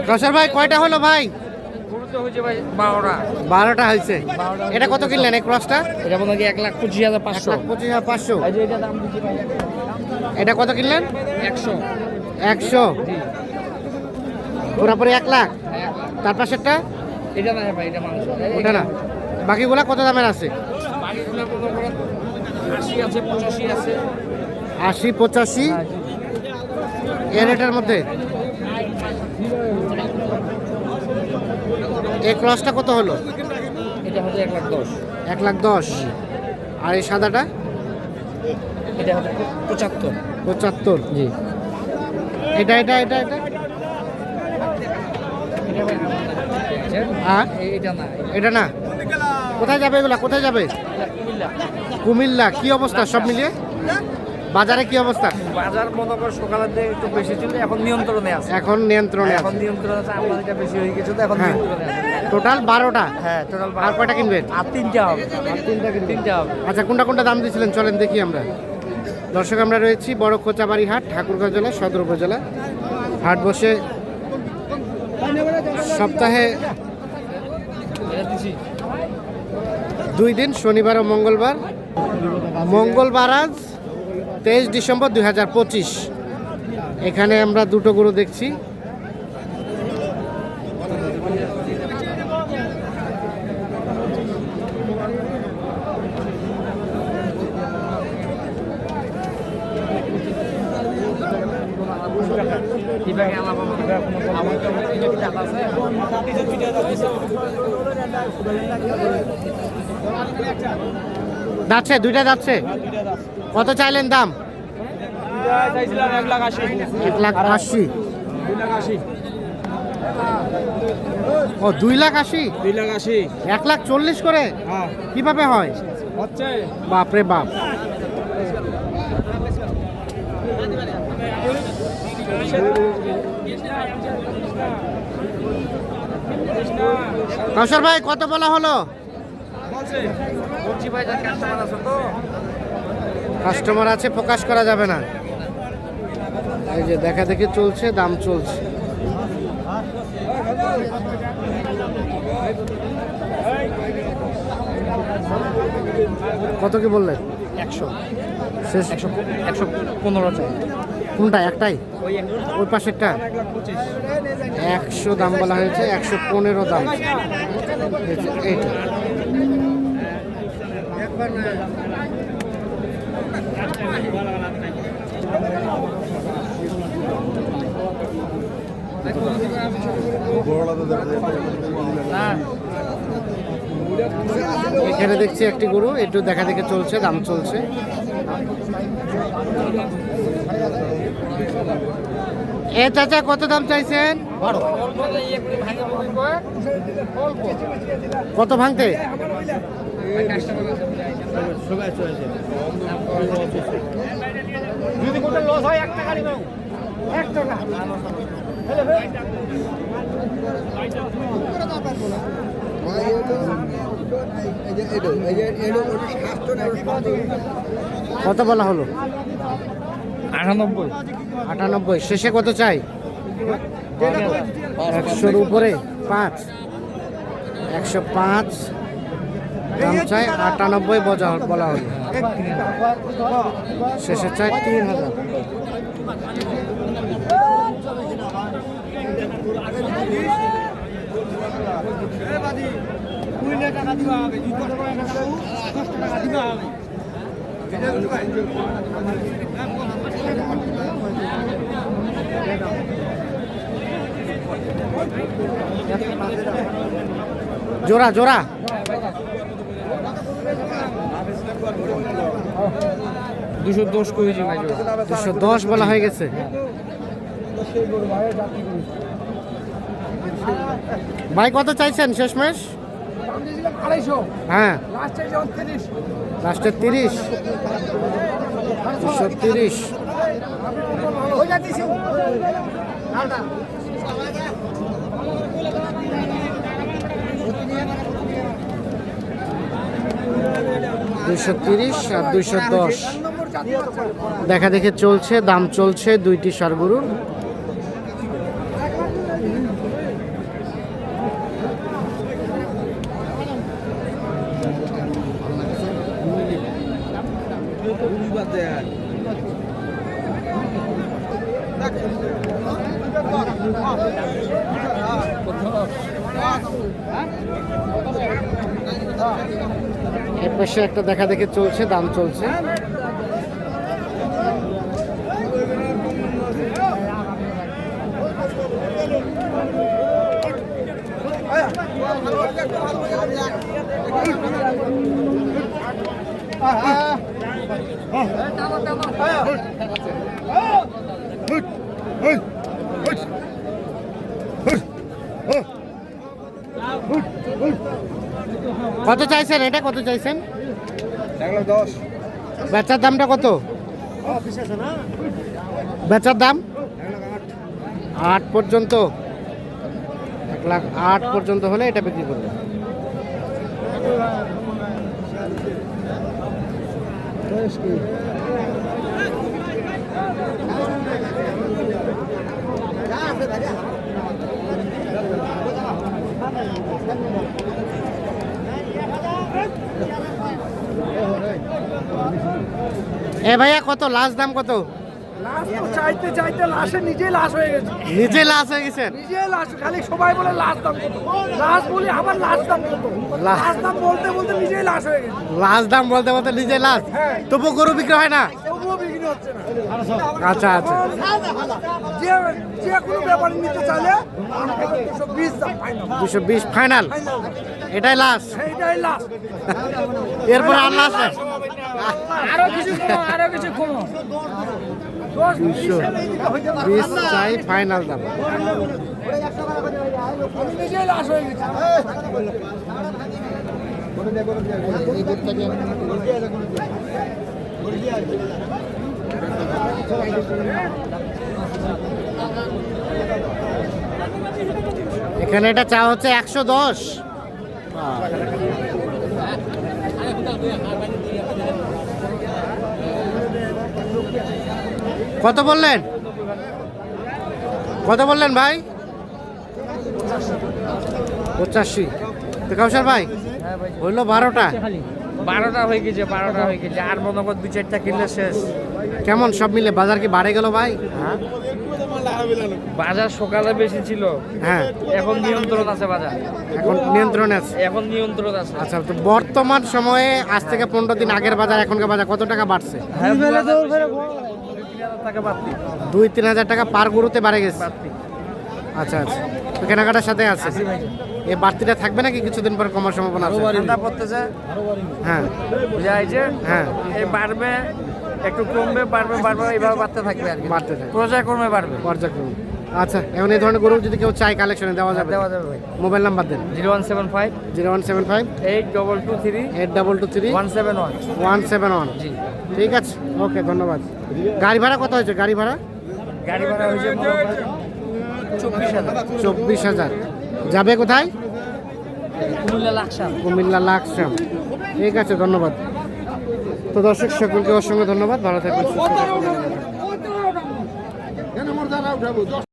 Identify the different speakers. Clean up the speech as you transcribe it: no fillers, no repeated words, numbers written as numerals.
Speaker 1: রসার ভাই কয়টা হলো ভাই?
Speaker 2: হয়েছে ভাই 12টা।
Speaker 1: 12টা হয়েছে। এটা কত কিনলেন এই ক্রসটা?
Speaker 2: এটা মনে হয় 1,25,500।
Speaker 1: 1,25,500।
Speaker 2: এই যে এটা দাম দিচ্ছি ভাই।
Speaker 1: এটা কত কিনলেন?
Speaker 2: 100।
Speaker 1: 100 পুরাপুরি 1 লাখ।
Speaker 2: হ্যাঁ, 1 লাখ।
Speaker 1: তার পাশেরটা
Speaker 2: এটা না ভাই, এটা মাংস।
Speaker 1: ওটা না, বাকিগুলা কত দামের আছে?
Speaker 2: বাকিগুলো মনে করেন 80 আছে, 85 আছে।
Speaker 1: 80 85 এর রেটের মধ্যে। এই ক্রসটা কত হলো?
Speaker 2: এটা হচ্ছে 1,10,000।
Speaker 1: 1,10,000। আর এই সাদাটা?
Speaker 2: এটা হচ্ছে 75।
Speaker 1: 75।
Speaker 2: জি।
Speaker 1: এটা এটা এটা এটা
Speaker 2: এটা ভাই
Speaker 1: হ্যাঁ,
Speaker 2: এটা না,
Speaker 1: এটা না। কোথায় যাবে এগুলা, কোথায় যাবে?
Speaker 2: কুমিল্লা।
Speaker 1: কুমিল্লা। কি অবস্থা সব মিলিয়ে? বাজারে কি অবস্থা?
Speaker 2: বাজার মনে কর সকালের দিকে একটু বেশি ছিল, এখন নিয়ন্ত্রণে আছে।
Speaker 1: এখন নিয়ন্ত্রণে
Speaker 2: এখন
Speaker 1: আছে।
Speaker 2: নিয়ন্ত্রণে আছে, আমদানিটা বেশি হয়ে গেছে তো এখন
Speaker 1: হ্যাঁ।
Speaker 2: নিয়ন্ত্রণে আছে।
Speaker 1: টোটাল 12টা।
Speaker 2: হ্যাঁ, টোটাল
Speaker 1: আর কয়টা কিনবেন?
Speaker 2: আর 3টা হবে।
Speaker 1: আর 3টা কিনবেন।
Speaker 2: 3টা হবে।
Speaker 1: আচ্ছা, কোনটা কোনটা দাম দিয়েছিলেন চলেন দেখি আমরা। দর্শক, আমরা রয়েছি বড় খোঁচাবাড়ি হাট, ঠাকুরগাঁও জেলা, সদর উপজেলা। হাট বসে সপ্তাহে
Speaker 2: এটা দিছি
Speaker 1: 2 দিন, শনিবার ও মঙ্গলবার। মঙ্গলবার আজ 23 ডিসেম্বর 2025। এখানে আমরা দুটো গরু দেখছি।
Speaker 2: কিভাবে আলাদা আমার তো এটা কি দাদা আছে?
Speaker 1: যাচ্ছে, দুইটা যাচ্ছে। কত চাইলেন দাম?
Speaker 2: চাইছিলাম 1,80,000।
Speaker 1: 1,80,000।
Speaker 2: 2,80,000।
Speaker 1: ও 2,80,000।
Speaker 2: 2,80,000।
Speaker 1: 1,40,000 করে
Speaker 2: হ্যাঁ,
Speaker 1: কিভাবে হয়?
Speaker 2: হচ্ছে
Speaker 1: বাপরে বাপ। কাউসার ভাই কত বলা হলো?
Speaker 2: বলছি ভাই, যার কাস্টমার আছে তো।
Speaker 1: কাস্টমার আছে, প্রকাশ করা যাবে না। এই যে দেখা দেখি চলছে, দাম চলছে। কত কি বললেন?
Speaker 2: 100।
Speaker 1: শেষ
Speaker 2: 115 চাই।
Speaker 1: কোনটা? একটাই?
Speaker 2: ওই
Speaker 1: ওই পাশেরটা 100 দাম বলা হয়েছে, 115 দাম। এইটা এখানে দেখছি একটি গরু, একটু দেখা দেখে চলছে, দাম চলছে। এ চাচা কত দাম চাইছেন? কত ভাঙতে?
Speaker 2: যদি কোটা লস হয় 1 টাকা নিব। 1 টাকা।
Speaker 1: কত বলা হলো?
Speaker 2: 98।
Speaker 1: 98। শেষে কত চাই? 100-র উপরে 5। 105 দাম চাই, 98 বলা হলো। শেষে চাই 3,000। জোড়া জোড়া
Speaker 2: 210 করেছি ভাই।
Speaker 1: 210 বলা হয়ে গেছে। ভাই কত চাইছেন শেষমেশ?
Speaker 2: 250।
Speaker 1: হ্যাঁ,
Speaker 2: লাস্টে 30।
Speaker 1: লাস্টের 30। 230।
Speaker 2: ওই যা দিছি।
Speaker 1: 230 আর 210 দেখা দেখে চলছে, দাম চলছে দুইটি ষাঁড় গরুর। এর পাশে একটা দেখা দেখে চলছে, দাম চলছে। কত চাইছেন এটা, কত চাইছেন?
Speaker 2: 10
Speaker 1: বেচার দামটা কত? বেচার দাম 8 পর্যন্ত, 1,08,000 পর্যন্ত হলে এটা বিক্রি করবে। এ ভাইয়া কত লাস্ট দাম কত?
Speaker 3: লাশ তো চাইতে চাইতে লাশে নিজেই লাশ হয়ে গেছে,
Speaker 1: নিজে লাশ হয়ে গেছেন?
Speaker 3: নিজেই লাশ। খালি সবাই বলে লাশ দাম কত, লাশ বলি আবার লাশ দাম কত, লাশ দাম বলতে বলতে নিজেই লাশ হয়ে গেছে।
Speaker 1: লাশ দাম বলতে বলতে নিজে লাশ, তবু গরু বিক্রি হয় না?
Speaker 3: তবুও বিক্রি হচ্ছে না।
Speaker 1: আচ্ছা আচ্ছা,
Speaker 3: যে যে কোনো ব্যাপারে নিতে চাইলে 220 দাম ফাইনাল,
Speaker 1: 220 ফাইনাল, এটাই লাশ?
Speaker 3: এইটাই লাশ।
Speaker 1: এরপর আর লাশ নাই?
Speaker 3: আরো কিছু কমো, আরো কিছু কমো।
Speaker 1: 220 চাই ফাইনাল দাম।
Speaker 3: নিজেই লাশ হয়ে গেছে।
Speaker 1: এখানে এটা চা হচ্ছে 110। কত বললেন, কত বললেন ভাই? 85। তো কাউসার ভাই হইলো 12টা?
Speaker 2: 12টা হয়ে গেছে, 12টা হয়ে গেছে। আর মনে কর 2-4টা কিনলে শেষ।
Speaker 1: কেমন সব মিলে বাজার কি বাড়ে গেল ভাই?
Speaker 2: বাজার সকালে বেশি ছিল,
Speaker 1: হ্যাঁ
Speaker 2: এখন নিয়ন্ত্রণ আছে বাজার,
Speaker 1: এখন নিয়ন্ত্রণে আছে।
Speaker 2: এখন নিয়ন্ত্রণ আছে।
Speaker 1: আচ্ছা, তো বর্তমান সময়ে আজ থেকে 15 দিন আগের বাজার এখনকার বাজার কত টাকা বাড়ছে?
Speaker 2: 2,000 টাকা বাড়তি,
Speaker 1: 2-3 হাজার টাকা পার গরুতে বাড়ে গেছে।
Speaker 2: বাড়তি।
Speaker 1: আচ্ছা আচ্ছা, তো কেনাকাটার সাথে আছে।
Speaker 2: আসি ভাই,
Speaker 1: এই বাড়তিটা থাকবে নাকি কিছুদিন পর কমার সম্ভাবনা আছে?
Speaker 2: ঠান্ডা পড়তেছে,
Speaker 1: হ্যাঁ
Speaker 2: বুঝা যাচ্ছে।
Speaker 1: হ্যাঁ,
Speaker 2: এই বাড়বে, একটু কমবে, বাড়বে, বাড়বে, এইভাবে বাড়তে থাকবে আর কি,
Speaker 1: বাড়তে থাকে
Speaker 2: পর্যায়ক্রমে বাড়বে।
Speaker 1: পর্যায়ক্রমে। আচ্ছা, এখন এই ধরনের গরু যদি কেউ চায় কালেকশনে দেওয়া যাবে?
Speaker 2: দেওয়া যাবে ভাই।
Speaker 1: মোবাইল নাম্বার দেন।
Speaker 2: 0175
Speaker 1: 0175
Speaker 2: 8223
Speaker 1: 8223
Speaker 2: 171।
Speaker 1: 171।
Speaker 2: জি,
Speaker 1: ঠিক আছে, ওকে, ধন্যবাদ। গাড়ি ভাড়া কত হয়েছে? গাড়ি ভাড়া
Speaker 2: গাড়ি ভাড়া হয়েছে 24,000।
Speaker 1: 24,000। যাবে কোথায়?
Speaker 2: কুমিল্লা লাকসাম।
Speaker 1: কুমিল্লা লাকসাম। ঠিক আছে, ধন্যবাদ। তো দর্শক সকলকে অসংখ্য ধন্যবাদ, ভালো থাকবেন, সুস্থ থাকবেন।